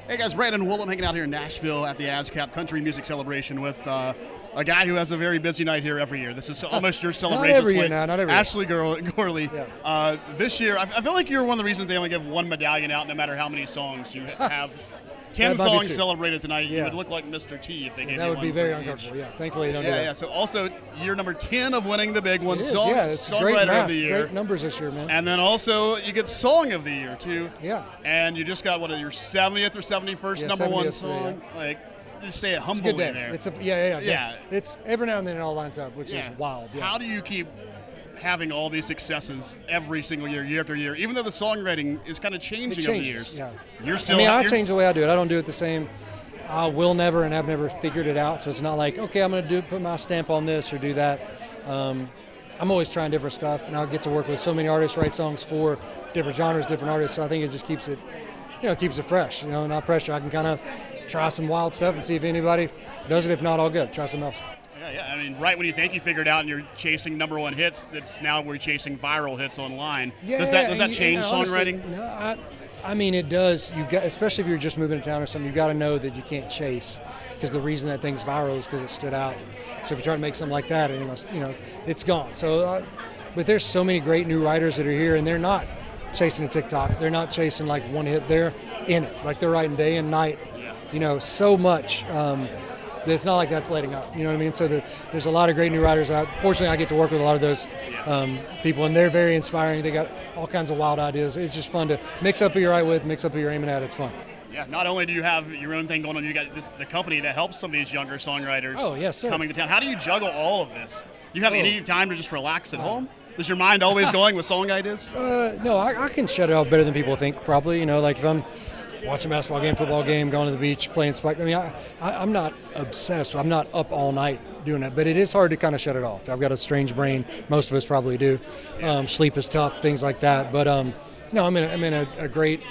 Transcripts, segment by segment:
Hey guys, Brandon Woolham hanging out here in Nashville at the ASCAP Country Music Celebration with a guy who has a very busy night here every year. This is almost your celebration. Not every year now, not every year. Ashley Gorley. Yeah. This year, I feel like you're one of the reasons they only give one medallion out no matter how many songs you have. 10 songs celebrated tonight. Yeah. You would look like Mr. T if they gave you one. That would be very for each. uncomfortable. Yeah, thankfully you don't do that. Yeah. So also year number 10 of winning the big one, It is, it's Songwriter great math, of the Year. Great numbers this year, man. And then also you get Song of the Year too. Yeah. And you just got your 70th or 71st number 70th one today, song. yeah. Like, just say it It's a humbly good day. there. It's Yeah. It's every now and then it all lines up, which is wild. Yeah. How do you keep having all these successes every single year after year, even though the songwriting is kind of changing over the years? Yeah. You're still. I change the way I do it. I don't do it the same. I will never and have never figured it out. So it's not like, okay, I'm going to put my stamp on this or do that. I'm always trying different stuff, and I'll get to work with so many artists, write songs for different genres, different artists. So I think it just keeps it, keeps it fresh. Not pressure. I can kind of try some wild stuff and see if anybody does it. If not, all good. Try something else. Yeah. I mean, right when you think you figured out and you're chasing number one hits, that's now we're chasing viral hits online. Yeah, does that change songwriting? Honestly, no, I mean, it does. You got, especially if you're just moving to town or something, you got to know that you can't chase, because the reason that thing's viral is because it stood out. So if you try to make something like that, it's gone. So, but there's so many great new writers that are here, and they're not chasing a TikTok. They're not chasing like one hit. They're in it, like they're writing day and night. So much. It's not like that's letting up. You know what I mean? So there's a lot of great new writers out. Fortunately, I get to work with a lot of those people, and they're very inspiring. They got all kinds of wild ideas. It's just fun to mix up who you're right with, mix up who you're aiming at. It's fun. Yeah, not only do you have your own thing going on, you got the company that helps some of these younger songwriters coming to town. How do you juggle all of this? Do you have any time to just relax at home? Is your mind always going with song ideas? No, I can shut it off better than people think, probably. Like if I'm watching a basketball game, football game, going to the beach, playing spike. I mean, I'm not obsessed. I'm not up all night doing that, but it is hard to kind of shut it off. I've got a strange brain. Most of us probably do. Sleep is tough, things like that. But no, I'm in a great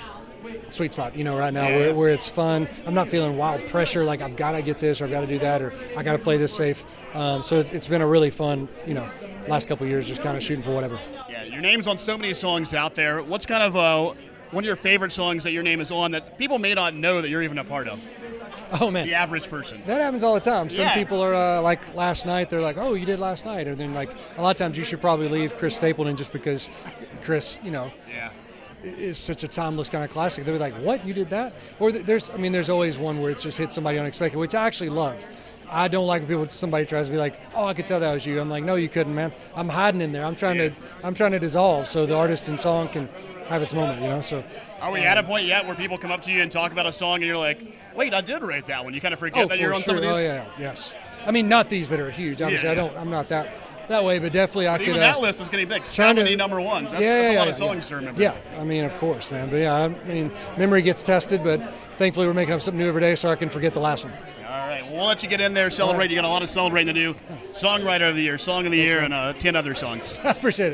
sweet spot, right now where it's fun. I'm not feeling wild pressure like I've got to get this or I've got to do that or I got to play this safe. So it's been a really fun, last couple of years just kind of shooting for whatever. Yeah, your name's on so many songs out there. What's kind of one of your favorite songs that your name is on that people may not know that you're even a part of? Oh, man. The average person. That happens all the time. Some people are like last night, they're like, oh, you did last night. Or then like a lot of times you should probably leave Chris Stapleton just because Chris, is such a timeless kind of classic. They're like, what, you did that? Or there's always one where it just hits somebody unexpected, which I actually love. I don't like when somebody tries to be like, oh, I could tell that was you. I'm like, no, you couldn't, man. I'm hiding in there. I'm trying to dissolve so the artist and song can have its moment, So are we at a point yet where people come up to you and talk about a song and you're like, wait, I did write that one? You kind of forget that you're on some of these? Oh yeah, yes. I mean, not these that are huge. Obviously, I'm not that way, but definitely I could. Even that list is getting big. 70 number ones. That's a lot of songs to remember. Yeah, I mean, of course, man. But memory gets tested, but thankfully we're making up something new every day, so I can forget the last one. All right, we'll let you get in there, celebrate. You got a lot of celebrating to do. Songwriter of the Year, Song of the Year, and 10 other songs. I appreciate it.